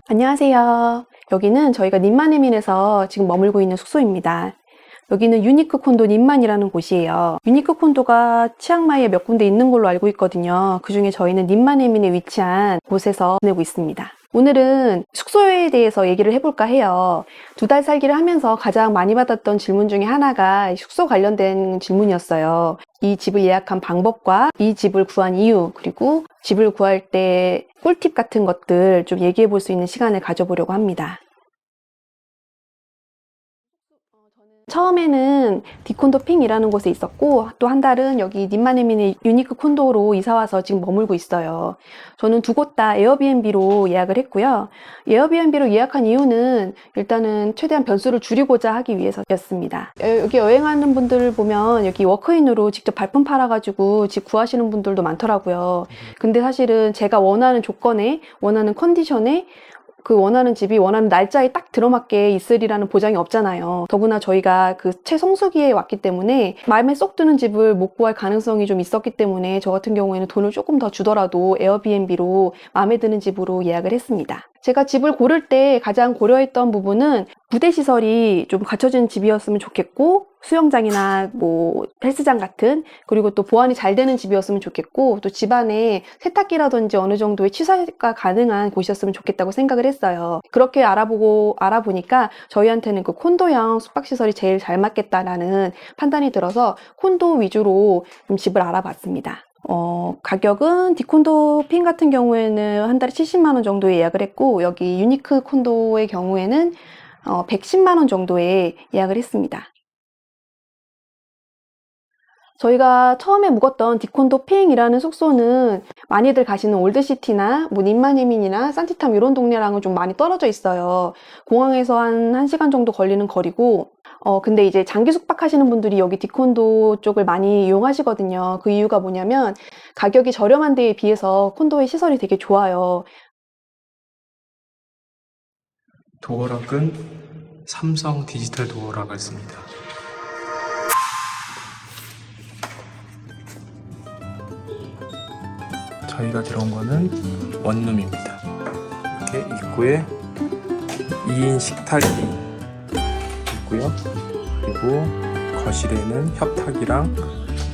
안녕하세요. 여기는 저희가 님만해민에서 지금 머물고 있는 숙소입니다. 여기는 유니크 콘도 님만이라는 곳이에요. 유니크 콘도가 치앙마이에 몇 군데 있는 걸로 알고 있거든요. 그중에 저희는 님만해민에 위치한 곳에서 지내고 있습니다. 오늘은 숙소에 대해서 얘기를 해볼까 해요. 2달 살기를 하면서 가장 많이 받았던 질문 중에 하나가 숙소 관련된 질문이었어요. 이 집을 예약한 방법과 이 집을 구한 이유, 그리고 집을 구할 때 꿀팁 같은 것들 좀 얘기해 볼 수 있는 시간을 가져보려고 합니다. 처음에는 디콘도 핑이라는 곳에 있었고 또 한 달은 여기 님만해민의 유니크 콘도로 이사와서 지금 머물고 있어요. 저는 두 곳 다 에어비앤비로 예약을 했고요. 에어비앤비로 예약한 이유는 일단은 최대한 변수를 줄이고자 하기 위해서였습니다. 여기 여행하는 분들 보면 여기 워크인으로 직접 발품 팔아가지고 집 구하시는 분들도 많더라고요. 근데 사실은 제가 원하는 조건에, 원하는 컨디션에 그 원하는 집이 원하는 날짜에 딱 들어맞게 있으리라는 보장이 없잖아요. 더구나 저희가 그 최성수기에 왔기 때문에 마음에 쏙 드는 집을 못 구할 가능성이 좀 있었기 때문에 저 같은 경우에는 돈을 조금 더 주더라도 에어비앤비로 마음에 드는 집으로 예약을 했습니다. 제가 집을 고를 때 가장 고려했던 부분은 부대 시설이 좀 갖춰진 집이었으면 좋겠고 수영장이나 뭐 헬스장 같은, 그리고 또 보안이 잘 되는 집이었으면 좋겠고 또 집안에 세탁기라든지 어느 정도의 취사가 가능한 곳이었으면 좋겠다고 생각을 했어요. 그렇게 알아보니까 저희한테는 그 콘도형 숙박시설이 제일 잘 맞겠다라는 판단이 들어서 콘도 위주로 좀 집을 알아봤습니다. 가격은 디콘도 핑 같은 경우에는 한 달에 70만 원 정도에 예약을 했고 여기 유니크 콘도의 경우에는 110만 원 정도에 예약을 했습니다. 저희가 처음에 묵었던 디콘도 핑이라는 숙소는 많이들 가시는 올드시티나 뭐 님만해민이나 산티탐 이런 동네랑은 좀 많이 떨어져 있어요. 공항에서 한 1시간 정도 걸리는 거리고 근데 이제 장기 숙박하시는 분들이 여기 디콘도 쪽을 많이 이용하시거든요. 그 이유가 뭐냐면 가격이 저렴한 데에 비해서 콘도의 시설이 되게 좋아요. 도어락은 삼성 디지털 도어락을 씁니다. 저희가 들어온 거는 원룸입니다. 이렇게 입구에 2인 식탁이 있고요. 그리고 거실에는 협탁이랑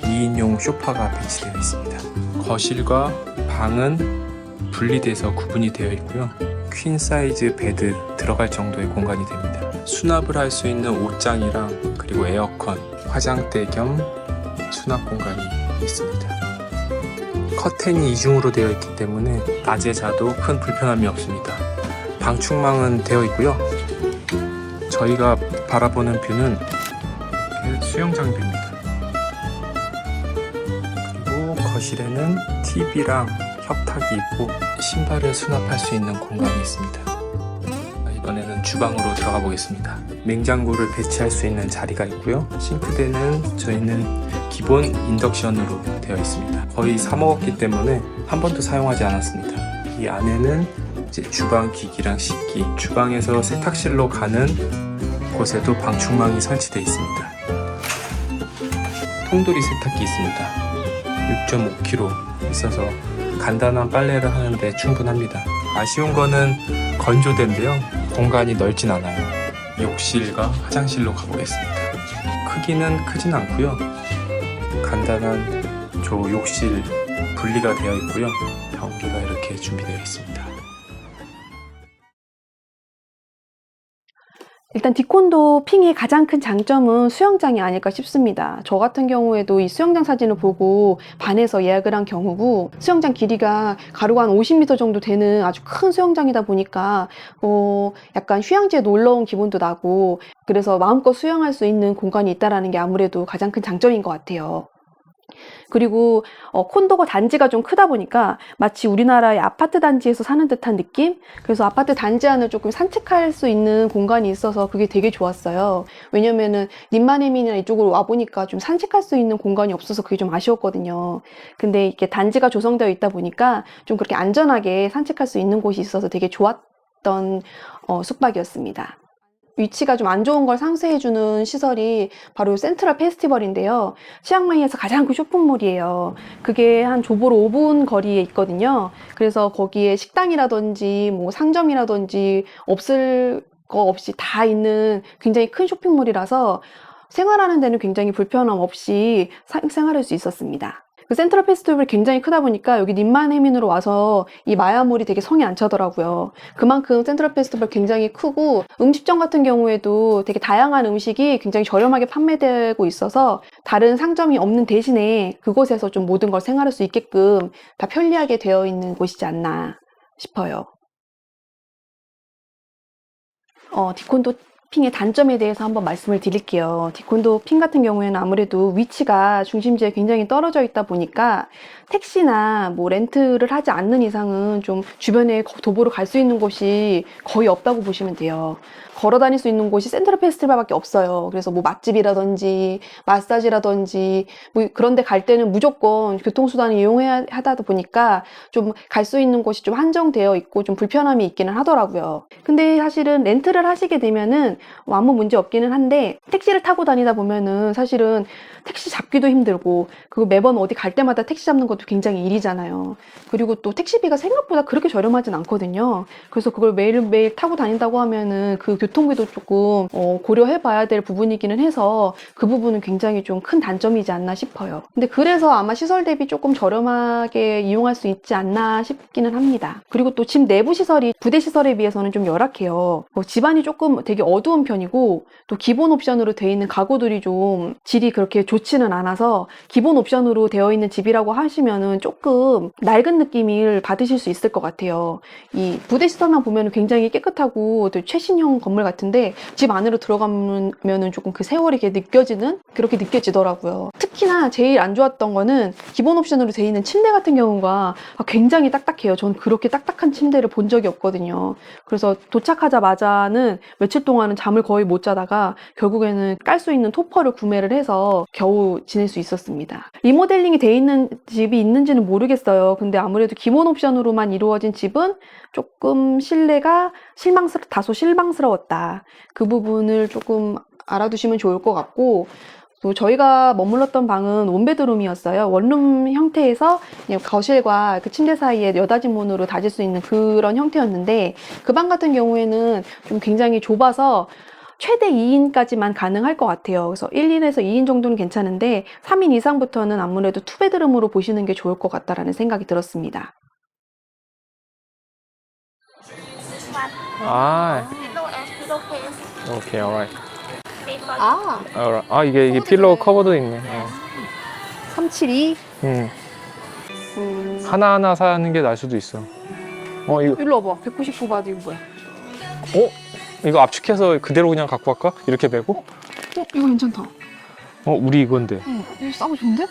2인용 소파가 배치되어 있습니다. 거실과 방은 분리돼서 구분이 되어 있고요. 퀸 사이즈 베드 들어갈 정도의 공간이 됩니다. 수납을 할 수 있는 옷장이랑 그리고 에어컨, 화장대 겸 수납 공간이 있습니다. 커튼이 이중으로 되어 있기 때문에 낮에 자도 큰 불편함이 없습니다. 방충망은 되어 있고요. 저희가 바라보는 뷰는 수영장 뷰입니다. 그리고 거실에는 TV랑 협탁이 있고 신발을 수납할 수 있는 공간이 있습니다. 이번에는 주방으로 들어가 보겠습니다. 냉장고를 배치할 수 있는 자리가 있고요. 싱크대는 저희는 기본 인덕션으로 되어 있습니다. 거의 사 먹었기 때문에 한 번도 사용하지 않았습니다. 이 안에는 이제 주방 기기랑 식기, 주방에서 세탁실로 가는 곳에도 방충망이 설치되어 있습니다. 통돌이 세탁기 있습니다. 6.5kg 있어서 간단한 빨래를 하는데 충분합니다. 아쉬운 거는 건조대인데요. 공간이 넓진 않아요. 욕실과 화장실로 가보겠습니다. 크기는 크진 않고요. 간단한 욕실 분리가 되어 있고요. 변기가 이렇게 준비되어 있습니다. 일단 디콘도 핑의 가장 큰 장점은 수영장이 아닐까 싶습니다. 저 같은 경우에도 이 수영장 사진을 보고 반해서 예약을 한 경우고, 수영장 길이가 가로가 한 50m 정도 되는 아주 큰 수영장이다 보니까 약간 휴양지에 놀러 온 기분도 나고, 그래서 마음껏 수영할 수 있는 공간이 있다는 게 아무래도 가장 큰 장점인 것 같아요. 그리고 콘도가 단지가 좀 크다 보니까 마치 우리나라의 아파트 단지에서 사는 듯한 느낌? 그래서 아파트 단지 안을 조금 산책할 수 있는 공간이 있어서 그게 되게 좋았어요. 왜냐면은 님만해민이나 이쪽으로 와보니까 좀 산책할 수 있는 공간이 없어서 그게 좀 아쉬웠거든요. 근데 이렇게 단지가 조성되어 있다 보니까 좀 그렇게 안전하게 산책할 수 있는 곳이 있어서 되게 좋았던 숙박이었습니다. 위치가 좀 안 좋은 걸 상쇄해주는 시설이 바로 센트럴 페스티벌인데요. 치앙마이에서 가장 큰 쇼핑몰이에요. 그게 한 조보로 5분 거리에 있거든요. 그래서 거기에 식당이라든지 뭐 상점이라든지 없을 거 없이 다 있는 굉장히 큰 쇼핑몰이라서 생활하는 데는 굉장히 불편함 없이 생활할 수 있었습니다. 그 센트럴 페스티벌이 굉장히 크다 보니까 여기 님만해민으로 와서 이 마야몰이 되게 성이 안 차더라고요. 그만큼 센트럴 페스티벌 굉장히 크고 음식점 같은 경우에도 되게 다양한 음식이 굉장히 저렴하게 판매되고 있어서 다른 상점이 없는 대신에 그곳에서 좀 모든 걸 생활할 수 있게끔 다 편리하게 되어 있는 곳이지 않나 싶어요. 디콘도 핑의 단점에 대해서 한번 말씀을 드릴게요. 디콘도 핑 같은 경우에는 아무래도 위치가 중심지에 굉장히 떨어져 있다 보니까 택시나 뭐 렌트를 하지 않는 이상은 좀 주변에 도보로 갈 수 있는 곳이 거의 없다고 보시면 돼요. 걸어 다닐 수 있는 곳이 센트럴 페스티벌밖에 없어요. 그래서 뭐 맛집이라든지 마사지라든지 뭐 그런 데 갈 때는 무조건 교통수단을 이용해야 하다 보니까 좀 갈 수 있는 곳이 좀 한정되어 있고 좀 불편함이 있기는 하더라고요. 근데 사실은 렌트를 하시게 되면은 뭐 아무 문제 없기는 한데 택시를 타고 다니다 보면은 사실은 택시 잡기도 힘들고 그리고 매번 어디 갈 때마다 택시 잡는 것도 굉장히 일이잖아요. 그리고 또 택시비가 생각보다 그렇게 저렴하진 않거든요. 그래서 그걸 매일매일 타고 다닌다고 하면은 그 교통비도 조금 고려해 봐야 될 부분이기는 해서 그 부분은 굉장히 좀 큰 단점이지 않나 싶어요. 근데 그래서 아마 시설 대비 조금 저렴하게 이용할 수 있지 않나 싶기는 합니다. 그리고 또 집 내부 시설이 부대 시설에 비해서는 좀 열악해요. 집안이 조금 되게 어두운 편이고 또 기본 옵션으로 되어 있는 가구들이 좀 질이 그렇게 좋지는 않아서 기본 옵션으로 되어 있는 집이라고 하시면은 조금 낡은 느낌을 받으실 수 있을 것 같아요. 이 부대 시설만 보면 굉장히 깨끗하고 또 최신형 건물 같은데 집 안으로 들어가면은 조금 그 세월이 그렇게 느껴지더라고요. 특히나 제일 안 좋았던 거는 기본 옵션으로 되어 있는 침대 같은 경우가 굉장히 딱딱해요. 전 그렇게 딱딱한 침대를 본 적이 없거든요. 그래서 도착하자마자는 며칠 동안은 잠을 거의 못 자다가 결국에는 깔 수 있는 토퍼를 구매를 해서 겨우 지낼 수 있었습니다. 리모델링이 돼 있는 집이 있는지는 모르겠어요. 근데 아무래도 기본 옵션으로만 이루어진 집은 조금 실내가 다소 실망스러웠다. 그 부분을 조금 알아두시면 좋을 것 같고 또 저희가 머물렀던 방은 원베드룸이었어요. 원룸 형태에서 그냥 거실과 그 침대 사이에 여닫이 문으로 닫을 수 있는 그런 형태였는데 그 방 같은 경우에는 좀 굉장히 좁아서 최대 2인까지만 가능할 것 같아요. 그래서 1인에서 2인 정도는 괜찮은데 3인 이상부터는 아무래도 투베드룸으로 보시는 게 좋을 것 같다라는 생각이 들었습니다. 아, Pillow and pillowcase. 오케이, alright. Same for 아, alright. 아, 이게 필로우 커버도 있네. 372. 하나하나 사는 게 나을 수도 있어. 이거, 일로 와봐. 199바트 이거 뭐야? 이거 압축해서 그대로 그냥 갖고 갈까? 이렇게 메고? 이거 괜찮다. 우리 이건데. 이거 싸고 좋은데?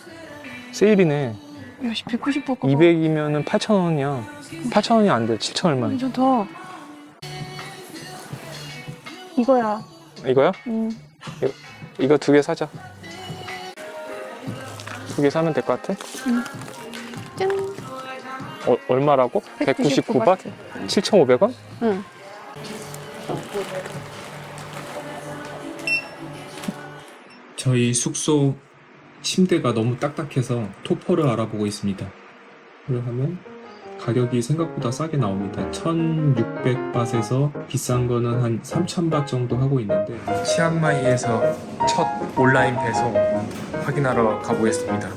세일이네. 야, 199 거. 200이면은 8,000원이야. 8,000원이 안 돼. 7,000 얼마. 괜찮다. 이거야. 이거야? 이거 2개 사자. 2개 사면 될 것 같아? 짠. 얼마라고? 199바? 7,500원? 응. 저희 숙소 침대가 너무 딱딱해서 토퍼를 알아보고 있습니다. 그걸 하면 가격이 생각보다 싸게 나옵니다. 1,600바트에서 비싼 거는 한 3,000바트 정도 하고 있는데 치앙마이에서 첫 온라인 배송 확인하러 가보겠습니다.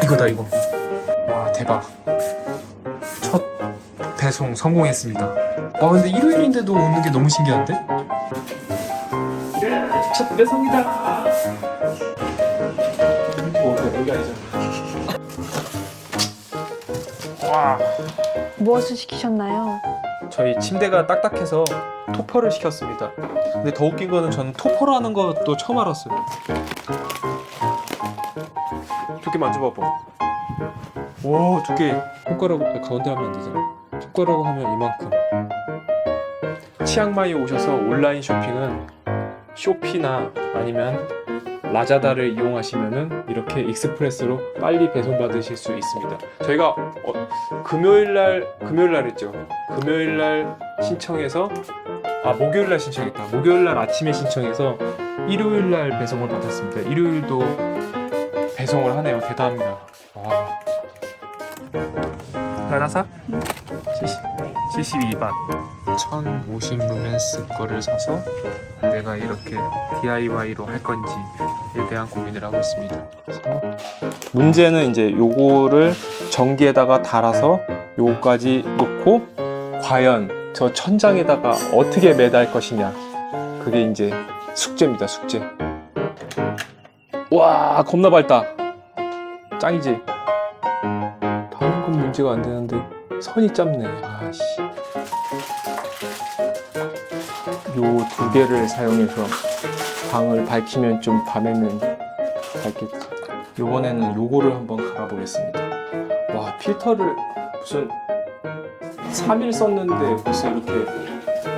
이거다 이거. 와 대박. 첫 배송 성공했습니다. 근데 일요일인데도 오는 게 너무 신기한데? 첫 배송이다. 여기 아니잖아. 와. 무엇을 시키셨나요? 저희 침대가 딱딱해서 토퍼를 시켰습니다. 근데 더 웃긴 거는 저는 토퍼로 하는 것도 처음 알았어요. 두께 만져봐봐. 와 두께. 손가락 가운데 하면 안 되잖아. 손가락 하면 이만큼. 치앙마이 오셔서 온라인 쇼핑은 쇼피나 아니면 라자다를 이용하시면은 이렇게 익스프레스로 빨리 배송받으실 수 있습니다. 저희가 금요일날 했죠. 금요일날 신청해서 목요일날 신청했다. 목요일날 아침에 신청해서 일요일날 배송을 받았습니다. 일요일도 배송을 하네요. 대단합니다. 와. 하나 사? 72ባት 1050 루멘스 거를 사서 내가 이렇게 DIY로 할 건지에 대한 고민을 하고 있습니다. 문제는 이제 요거를 전기에다가 달아서 요거까지 놓고 과연 저 천장에다가 어떻게 매달 것이냐, 그게 이제 숙제입니다. 숙제. 와, 겁나 밝다. 짱이지. 다른 건 문제가 안 되는데 선이 짧네. 아씨. 요 두 개를 사용해서 방을 밝히면 좀 밤에는 밝겠지. 요번에는 요거를 한번 갈아보겠습니다. 와, 필터를 무슨 3일 썼는데 벌써 이렇게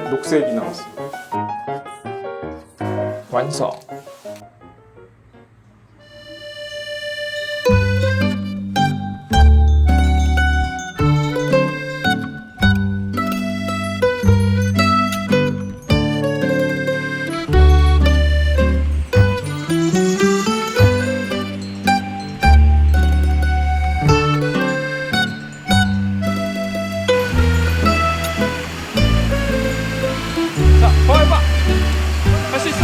녹색이 나왔어. 완성. 자, 더 해봐. 할 수 있어.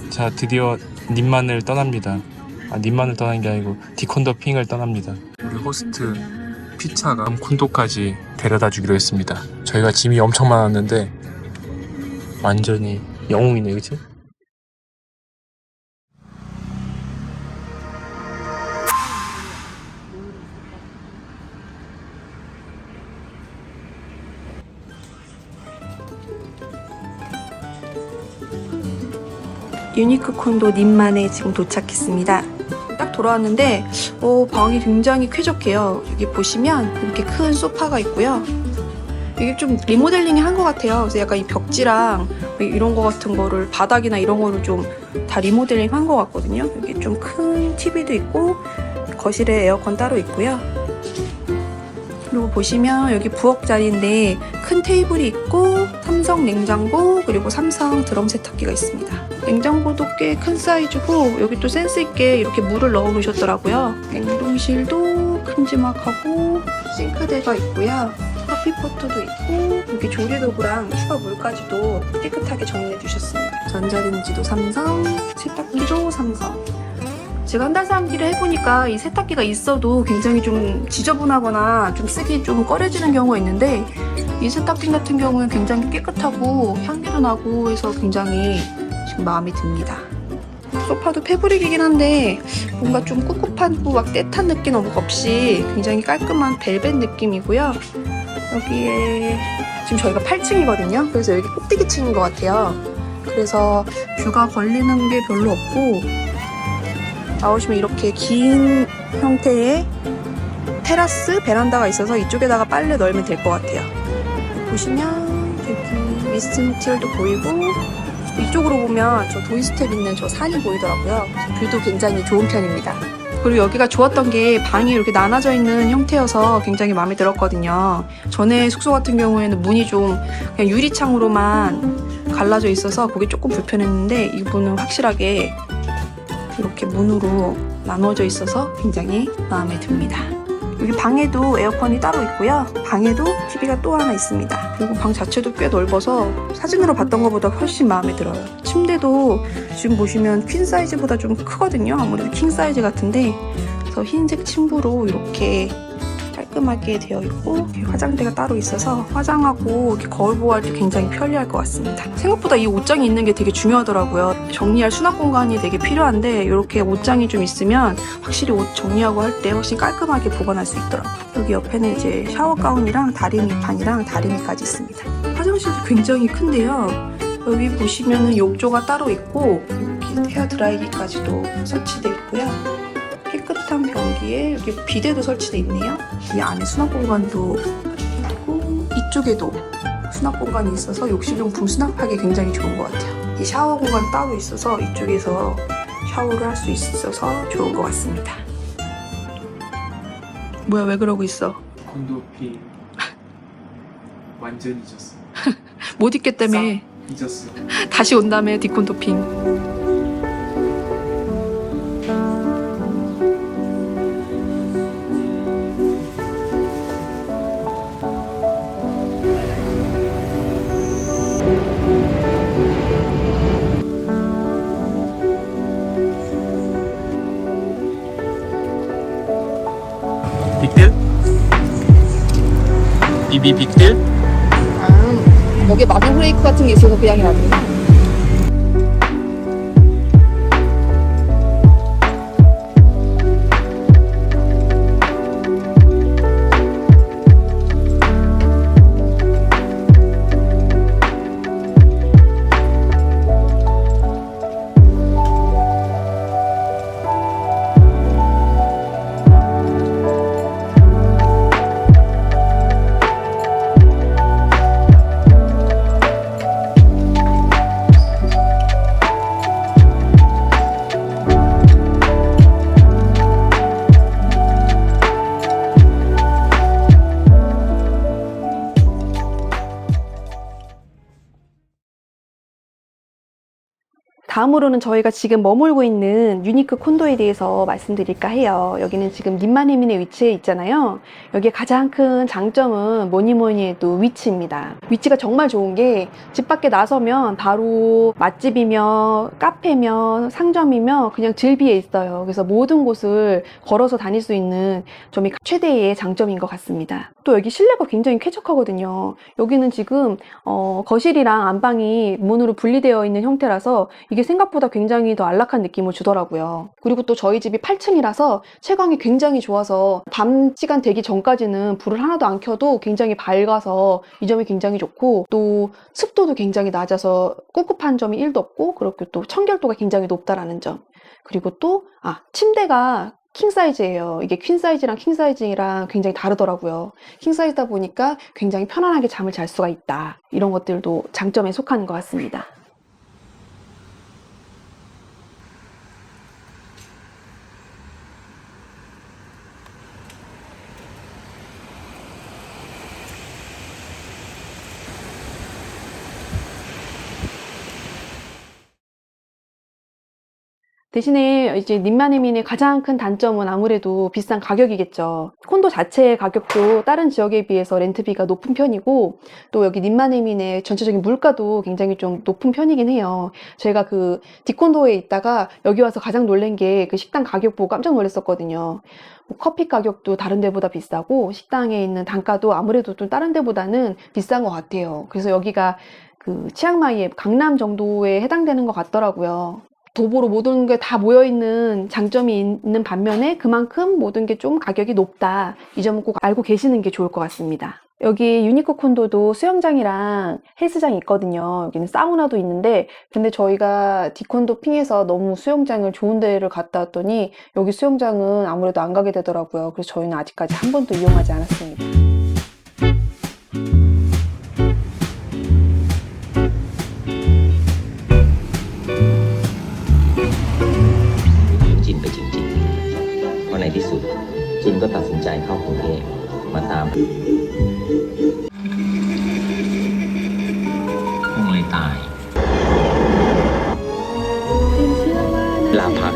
자, 드디어 님만을 떠납니다. 님만을 떠나는 게 아니고 디콘더 핑을 떠납니다. 우리 호스트 피차가 콘도까지 데려다 주기로 했습니다. 저희가 짐이 엄청 많았는데 완전히 영웅이네, 그치? 유니크 콘도 님만에 지금 도착했습니다. 딱 돌아왔는데 방이 굉장히 쾌적해요. 여기 보시면 이렇게 큰 소파가 있고요. 이게 좀 리모델링이 한 것 같아요. 그래서 약간 이 벽지랑 이런 거 같은 거를, 바닥이나 이런 거를 좀 다 리모델링 한 것 같거든요. 여기 좀 큰 TV도 있고 거실에 에어컨 따로 있고요. 그리고 보시면 여기 부엌 자리인데 큰 테이블이 있고 삼성 냉장고, 그리고 삼성 드럼 세탁기가 있습니다. 냉장고도 꽤 큰 사이즈고 여기 또 센스 있게 이렇게 물을 넣어 놓으셨더라고요. 냉동실도 큼지막하고 싱크대가 있고요. 커피포트도 있고 여기 조리도구랑 추가 물까지도 깨끗하게 정리해 두셨습니다. 전자레인지도 삼성, 세탁기도 삼성. 제가 한 달 살기를 해보니까 이 세탁기가 있어도 굉장히 좀 지저분하거나 좀 쓰기 좀 꺼려지는 경우가 있는데, 이 세탁기 같은 경우는 굉장히 깨끗하고 향기도 나고 해서 굉장히 지금 마음에 듭니다. 소파도 패브릭이긴 한데 뭔가 좀 꿉꿉하고 막 떼탄 느낌 없이 굉장히 깔끔한 벨벳 느낌이고요. 여기에 지금 저희가 8층이거든요. 그래서 여기 꼭대기층인 것 같아요. 그래서 뷰가 걸리는 게 별로 없고, 나오시면 이렇게 긴 형태의 테라스 베란다가 있어서 이쪽에다가 빨래 널면 될 것 같아요. 보시면 여기 미스미티얼도 보이고, 이쪽으로 보면 저 도이스텝 있는 저 산이 보이더라고요. 뷰도 굉장히 좋은 편입니다. 그리고 여기가 좋았던 게 방이 이렇게 나눠져 있는 형태여서 굉장히 마음에 들었거든요. 전에 숙소 같은 경우에는 문이 좀 그냥 유리창으로만 갈라져 있어서 그게 조금 불편했는데, 이분은 확실하게 이렇게 문으로 나눠져 있어서 굉장히 마음에 듭니다. 여기 방에도 에어컨이 따로 있고요. 방에도 TV가 또 하나 있습니다. 그리고 방 자체도 꽤 넓어서 사진으로 봤던 것보다 훨씬 마음에 들어요. 침대도 지금 보시면 퀸 사이즈보다 좀 크거든요. 아무래도 킹 사이즈 같은데, 그래서 흰색 침구로 이렇게 깔끔하게 되어 있고, 이렇게 화장대가 따로 있어서 화장하고 이렇게 거울 보호할 때 굉장히 편리할 것 같습니다. 생각보다 이 옷장이 있는 게 되게 중요하더라고요. 정리할 수납 공간이 되게 필요한데 이렇게 옷장이 좀 있으면 확실히 옷 정리하고 할 때 훨씬 깔끔하게 보관할 수 있더라고요. 여기 옆에는 이제 샤워 가운이랑 다리미판이랑 다리미까지 있습니다. 화장실도 굉장히 큰데요. 여기 보시면은 욕조가 따로 있고 이렇게 헤어 드라이기까지도 설치되어 있고요. 깨끗한 변기에 여기 비데도 설치되어 있네요. 이 안에 수납 공간도 있고, 이쪽에도 수납 공간이 있어서 욕실용품 수납하기 굉장히 좋은 것 같아요. 이 샤워 공간 따로 있어서 이쪽에서 샤워를 할 수 있어서 좋은 것 같습니다. 뭐야, 왜 그러고 있어? 콘도핑 완전 잊었어. 못 있겠다며. 잊었어. 다시 온다며, 디콘도핑. 빅딜? 비비 빅딜? 여기 마경 프레이크 같은 게 있어서 그냥이 낫구나. 다음으로는 저희가 지금 머물고 있는 유니크 콘도에 대해서 말씀드릴까 해요. 여기는 지금 님마네민에 위치해 있잖아요. 여기에 가장 큰 장점은 뭐니 해도 위치입니다. 위치가 정말 좋은 게 집 밖에 나서면 바로 맛집이며 카페며 상점이며 그냥 질비해 있어요. 그래서 모든 곳을 걸어서 다닐 수 있는 점이 최대의 장점인 것 같습니다. 또 여기 실내가 굉장히 쾌적하거든요. 여기는 지금 거실이랑 안방이 문으로 분리되어 있는 형태라서 이게 생각보다 굉장히 더 안락한 느낌을 주더라고요. 그리고 또 저희 집이 8층이라서 채광이 굉장히 좋아서 밤 시간 되기 전까지는 불을 하나도 안 켜도 굉장히 밝아서 이 점이 굉장히 좋고, 또 습도도 굉장히 낮아서 꿉꿉한 점이 1도 없고, 그렇게 또 청결도가 굉장히 높다라는 점. 그리고 또 침대가 킹 사이즈예요. 이게 퀸 사이즈랑 킹 사이즈랑 굉장히 다르더라고요. 킹 사이즈다 보니까 굉장히 편안하게 잠을 잘 수가 있다. 이런 것들도 장점에 속하는 것 같습니다. 대신에 이제 님마네민의 가장 큰 단점은 아무래도 비싼 가격이겠죠. 콘도 자체의 가격도 다른 지역에 비해서 렌트비가 높은 편이고, 또 여기 님마네민의 전체적인 물가도 굉장히 좀 높은 편이긴 해요. 제가 그 디콘도에 있다가 여기 와서 가장 놀란 게 그 식당 가격 보고 깜짝 놀랐었거든요. 커피 가격도 다른 데보다 비싸고 식당에 있는 단가도 아무래도 좀 다른 데보다는 비싼 것 같아요. 그래서 여기가 그 치앙마이의 강남 정도에 해당되는 것 같더라고요. 도보로 모든 게 다 모여있는 장점이 있는 반면에 그만큼 모든 게 좀 가격이 높다. 이 점은 꼭 알고 계시는 게 좋을 것 같습니다. 여기 유니크 콘도도 수영장이랑 헬스장이 있거든요. 여기는 사우나도 있는데, 근데 저희가 디콘도 핑에서 너무 수영장을 좋은 데를 갔다 왔더니 여기 수영장은 아무래도 안 가게 되더라고요. 그래서 저희는 아직까지 한 번도 이용하지 않았습니다.จินไปจริงๆ เพราะในที่สุดจินก็ตัดสินใจเข้ากรุงเทพมาตามคงเลยตายเวลาพัก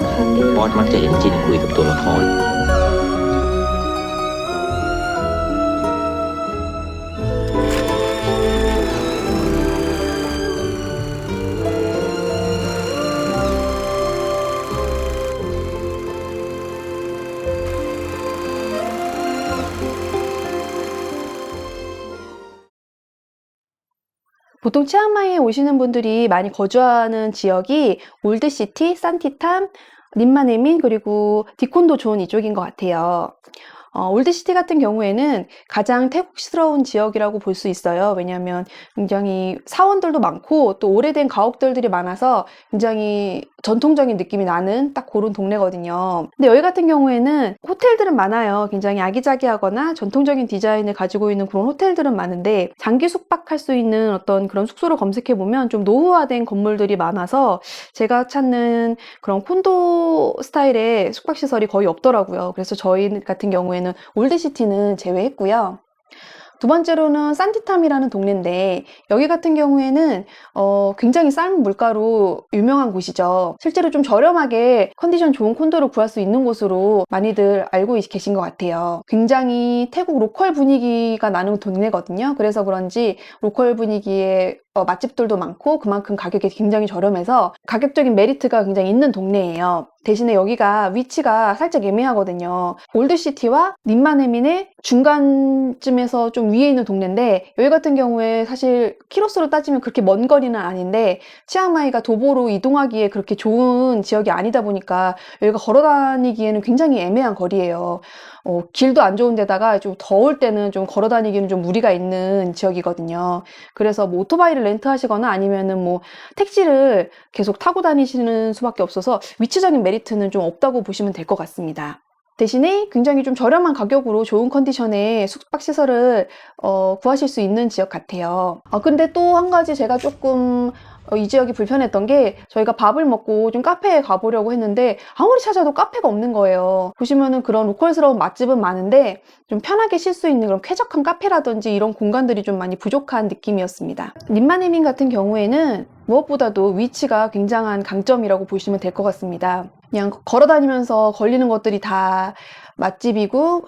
บอสมักจะเห็นจินคุยกับตัวละคร 보통 치앙마이에 오시는 분들이 많이 거주하는 지역이 올드시티, 산티탐, 님마네민, 그리고 디콘도 존 이쪽인 것 같아요. 올드시티 같은 경우에는 가장 태국스러운 지역이라고 볼 수 있어요. 왜냐하면 굉장히 사원들도 많고 또 오래된 가옥들이 많아서 굉장히 전통적인 느낌이 나는 딱 그런 동네거든요. 근데 여기 같은 경우에는 호텔들은 많아요. 굉장히 아기자기하거나 전통적인 디자인을 가지고 있는 그런 호텔들은 많은데 장기 숙박할 수 있는 어떤 그런 숙소를 검색해보면 좀 노후화된 건물들이 많아서 제가 찾는 그런 콘도 스타일의 숙박시설이 거의 없더라고요. 그래서 저희 같은 경우에는 올드시티는 제외했고요. 두 번째로는 산티탐이라는 동네인데 여기 같은 경우에는 굉장히 싼 물가로 유명한 곳이죠. 실제로 좀 저렴하게 컨디션 좋은 콘도를 구할 수 있는 곳으로 많이들 알고 계신 것 같아요. 굉장히 태국 로컬 분위기가 나는 동네거든요. 그래서 그런지 로컬 분위기에 맛집들도 많고 그만큼 가격이 굉장히 저렴해서 가격적인 메리트가 굉장히 있는 동네예요. 대신에 여기가 위치가 살짝 애매하거든요. 올드시티와 님마네민의 중간쯤에서 좀 위에 있는 동네인데 여기 같은 경우에 사실 키로수로 따지면 그렇게 먼 거리는 아닌데 치앙마이가 도보로 이동하기에 그렇게 좋은 지역이 아니다 보니까 여기가 걸어 다니기에는 굉장히 애매한 거리예요. 길도 안 좋은 데다가 좀 더울 때는 좀 걸어 다니기는 좀 무리가 있는 지역이거든요. 그래서 뭐 오토바이를 렌트하시거나 아니면은 뭐 택시를 계속 타고 다니시는 수밖에 없어서 위치적인 메리트는 좀 없다고 보시면 될 것 같습니다. 대신에 굉장히 좀 저렴한 가격으로 좋은 컨디션의 숙박시설을 구하실 수 있는 지역 같아요. 근데 또 한 가지 제가 조금 이 지역이 불편했던 게 저희가 밥을 먹고 좀 카페에 가보려고 했는데 아무리 찾아도 카페가 없는 거예요. 보시면은 그런 로컬스러운 맛집은 많은데 좀 편하게 쉴 수 있는 그런 쾌적한 카페라든지 이런 공간들이 좀 많이 부족한 느낌이었습니다. 님마네민 같은 경우에는 무엇보다도 위치가 굉장한 강점이라고 보시면 될 것 같습니다. 그냥 걸어 다니면서 걸리는 것들이 다 맛집이고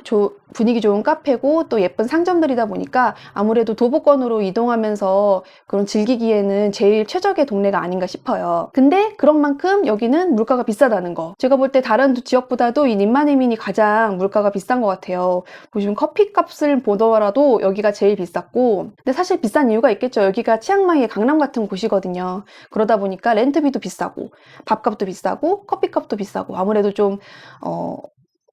분위기 좋은 카페고 또 예쁜 상점들이다 보니까 아무래도 도보권으로 이동하면서 그런 즐기기에는 제일 최적의 동네가 아닌가 싶어요. 근데 그런 만큼 여기는 물가가 비싸다는 거. 제가 볼 때 다른 지역보다도 이 님마네민이 가장 물가가 비싼 것 같아요. 보시면 커피값을 보더라도 여기가 제일 비쌌고 근데 사실 비싼 이유가 있겠죠. 여기가 치앙마이의 강남 같은 곳이거든요. 그러다 보니까 렌트비도 비싸고 밥값도 비싸고 커피값도 비싸고 아무래도 좀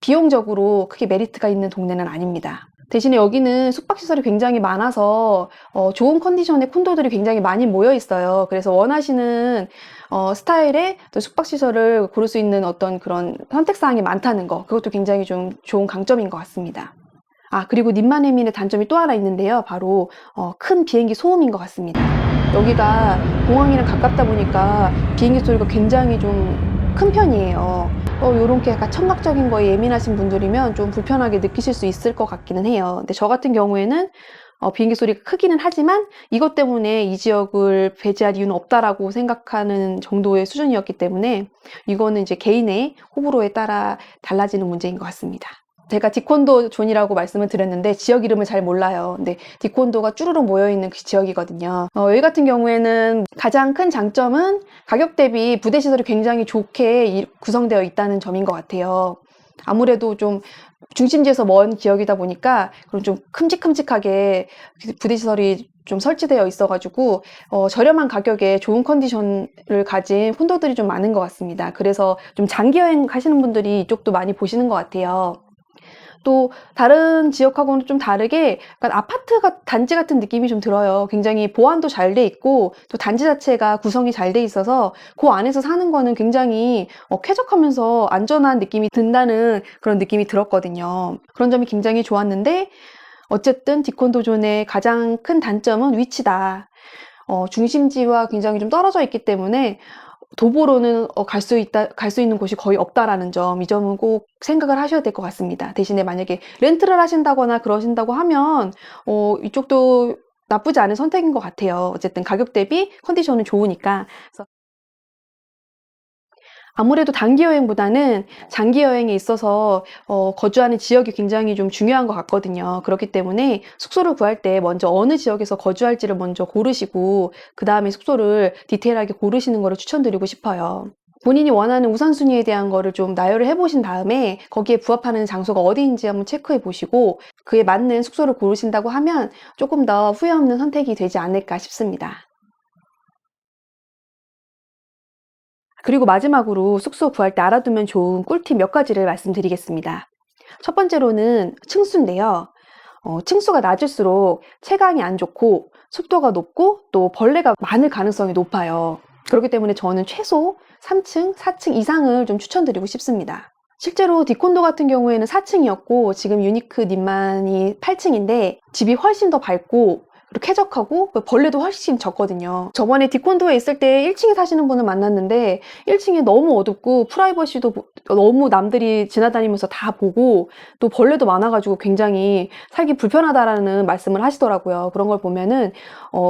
비용적으로 크게 메리트가 있는 동네는 아닙니다. 대신에 여기는 숙박시설이 굉장히 많아서 좋은 컨디션의 콘도들이 굉장히 많이 모여 있어요. 그래서 원하시는 스타일의 또 숙박시설을 고를 수 있는 어떤 그런 선택사항이 많다는 거, 그것도 굉장히 좀 좋은 강점인 것 같습니다. 그리고 님마네민의 단점이 또 하나 있는데요. 바로 큰 비행기 소음인 것 같습니다. 여기가 공항이랑 가깝다 보니까 비행기 소리가 굉장히 좀 큰 편이에요. 요렇게 약간 청각적인 거에 예민하신 분들이면 좀 불편하게 느끼실 수 있을 것 같기는 해요. 근데 저 같은 경우에는 비행기 소리가 크기는 하지만 이것 때문에 이 지역을 배제할 이유는 없다라고 생각하는 정도의 수준이었기 때문에 이거는 이제 개인의 호불호에 따라 달라지는 문제인 것 같습니다. 제가 디콘도 존이라고 말씀을 드렸는데 지역 이름을 잘 몰라요. 근데 디콘도가 쭈루룩 모여있는 그 지역이거든요. 여기 같은 경우에는 가장 큰 장점은 가격 대비 부대 시설이 굉장히 좋게 구성되어 있다는 점인 것 같아요. 아무래도 좀 중심지에서 먼 지역이다 보니까 그런 좀 큼직큼직하게 부대 시설이 좀 설치되어 있어가지고 저렴한 가격에 좋은 컨디션을 가진 콘도들이 좀 많은 것 같습니다. 그래서 좀 장기 여행 가시는 분들이 이쪽도 많이 보시는 것 같아요. 또 다른 지역하고는 좀 다르게 약간 아파트 단지 같은 느낌이 좀 들어요. 굉장히 보안도 잘 돼 있고 또 단지 자체가 구성이 잘 돼 있어서 그 안에서 사는 거는 굉장히 쾌적하면서 안전한 느낌이 든다는 그런 느낌이 들었거든요. 그런 점이 굉장히 좋았는데 어쨌든 디콘도존의 가장 큰 단점은 위치다. 중심지와 굉장히 좀 떨어져 있기 때문에 도보로는 갈 수 있는 곳이 거의 없다라는 점, 이 점은 꼭 생각을 하셔야 될 것 같습니다. 대신에 만약에 렌트를 하신다거나 그러신다고 하면 이쪽도 나쁘지 않은 선택인 것 같아요. 어쨌든 가격 대비 컨디션은 좋으니까. 그래서 아무래도 단기 여행보다는 장기 여행에 있어서 거주하는 지역이 굉장히 좀 중요한 것 같거든요. 그렇기 때문에 숙소를 구할 때 먼저 어느 지역에서 거주할지를 먼저 고르시고 그 다음에 숙소를 디테일하게 고르시는 것을 추천드리고 싶어요. 본인이 원하는 우선순위에 대한 거를 좀 나열을 해보신 다음에 거기에 부합하는 장소가 어디인지 한번 체크해 보시고 그에 맞는 숙소를 고르신다고 하면 조금 더 후회 없는 선택이 되지 않을까 싶습니다. 그리고 마지막으로 숙소 구할 때 알아두면 좋은 꿀팁 몇 가지를 말씀드리겠습니다. 첫 번째로는 층수인데요. 층수가 낮을수록 채광이 안 좋고 습도가 높고 또 벌레가 많을 가능성이 높아요. 그렇기 때문에 저는 최소 3층, 4층 이상을 좀 추천드리고 싶습니다. 실제로 디콘도 같은 경우에는 4층이었고 지금 유니크 닛만이 8층인데 집이 훨씬 더 밝고 그리고 쾌적하고 벌레도 훨씬 적거든요. 저번에 디콘도에 있을 때 1층에 사시는 분을 만났는데 1층이 너무 어둡고 프라이버시도 너무 남들이 지나다니면서 다 보고 또 벌레도 많아가지고 굉장히 살기 불편하다라는 말씀을 하시더라고요. 그런 걸 보면은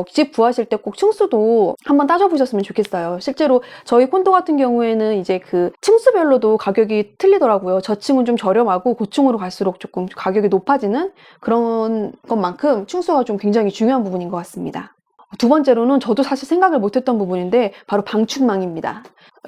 집 구하실 때 꼭 층수도 한번 따져보셨으면 좋겠어요. 실제로 저희 콘도 같은 경우에는 이제 그 층수별로도 가격이 틀리더라고요. 저층은 좀 저렴하고 고층으로 갈수록 조금 가격이 높아지는 그런 것만큼 층수가 좀 굉장히 중요한 부분인 것 같습니다. 두 번째로는 저도 사실 생각을 못했던 부분인데 바로 방충망입니다.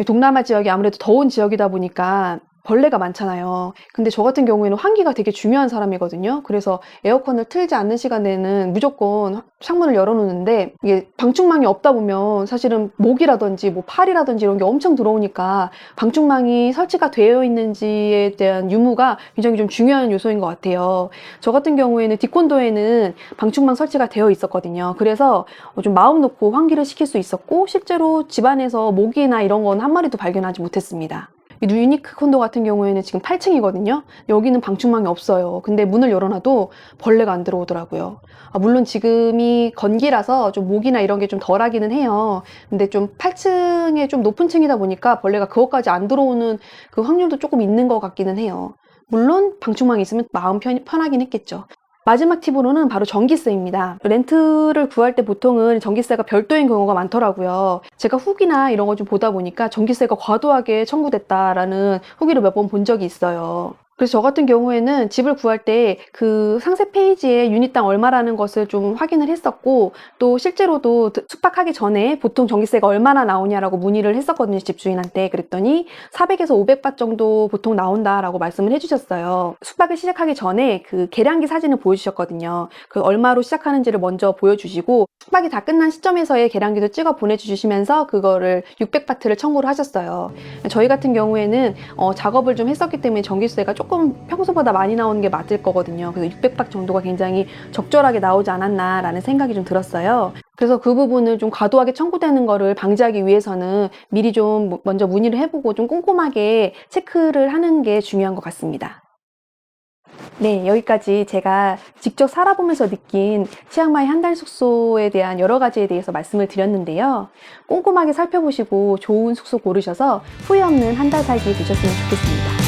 동남아 지역이 아무래도 더운 지역이다 보니까 벌레가 많잖아요. 근데 저 같은 경우에는 환기가 되게 중요한 사람이거든요. 그래서 에어컨을 틀지 않는 시간에는 무조건 창문을 열어놓는데 이게 방충망이 없다 보면 사실은 모기라든지 뭐 파리라든지 이런 게 엄청 들어오니까 방충망이 설치가 되어 있는지에 대한 유무가 굉장히 좀 중요한 요소인 것 같아요. 저 같은 경우에는 디콘도에는 방충망 설치가 되어 있었거든요. 그래서 좀 마음 놓고 환기를 시킬 수 있었고 실제로 집안에서 모기나 이런 건 한 마리도 발견하지 못했습니다. 이 유니크 콘도 같은 경우에는 지금 8층이거든요. 여기는 방충망이 없어요. 근데 문을 열어놔도 벌레가 안 들어오더라고요. 물론 지금이 건기라서 좀 모기나 이런 게 좀 덜하기는 해요. 근데 좀 8층에 좀 높은 층이다 보니까 벌레가 그것까지 안 들어오는 그 확률도 조금 있는 것 같기는 해요. 물론 방충망이 있으면 마음 편하긴 했겠죠. 마지막 팁으로는 바로 전기세입니다. 렌트를 구할 때 보통은 전기세가 별도인 경우가 많더라고요. 제가 후기나 이런 거 좀 보다 보니까 전기세가 과도하게 청구됐다라는 후기를 몇 번 본 적이 있어요. 그래서 저 같은 경우에는 집을 구할 때 그 상세 페이지에 유닛당 얼마라는 것을 좀 확인을 했었고 또 실제로도 숙박하기 전에 보통 전기세가 얼마나 나오냐라고 문의를 했었거든요. 집주인한테. 그랬더니 400에서 500바 정도 보통 나온다라고 말씀을 해주셨어요. 숙박을 시작하기 전에 그 계량기 사진을 보여주셨거든요. 그 얼마로 시작하는지를 먼저 보여주시고 숙박이 다 끝난 시점에서의 계량기도 찍어 보내주시면서 그거를 600바트를 청구를 하셨어요. 저희 같은 경우에는 작업을 좀 했었기 때문에 전기세가 조금 평소보다 많이 나오는 게 맞을 거거든요. 그래서 600박 정도가 굉장히 적절하게 나오지 않았나라는 생각이 좀 들었어요. 그래서 그 부분을 좀 과도하게 청구되는 거를 방지하기 위해서는 미리 좀 먼저 문의를 해보고 좀 꼼꼼하게 체크를 하는 게 중요한 것 같습니다. 네, 여기까지 제가 직접 살아보면서 느낀 치앙마이 한 달 숙소에 대한 여러 가지에 대해서 말씀을 드렸는데요. 꼼꼼하게 살펴보시고 좋은 숙소 고르셔서 후회 없는 한 달 살기 되셨으면 좋겠습니다.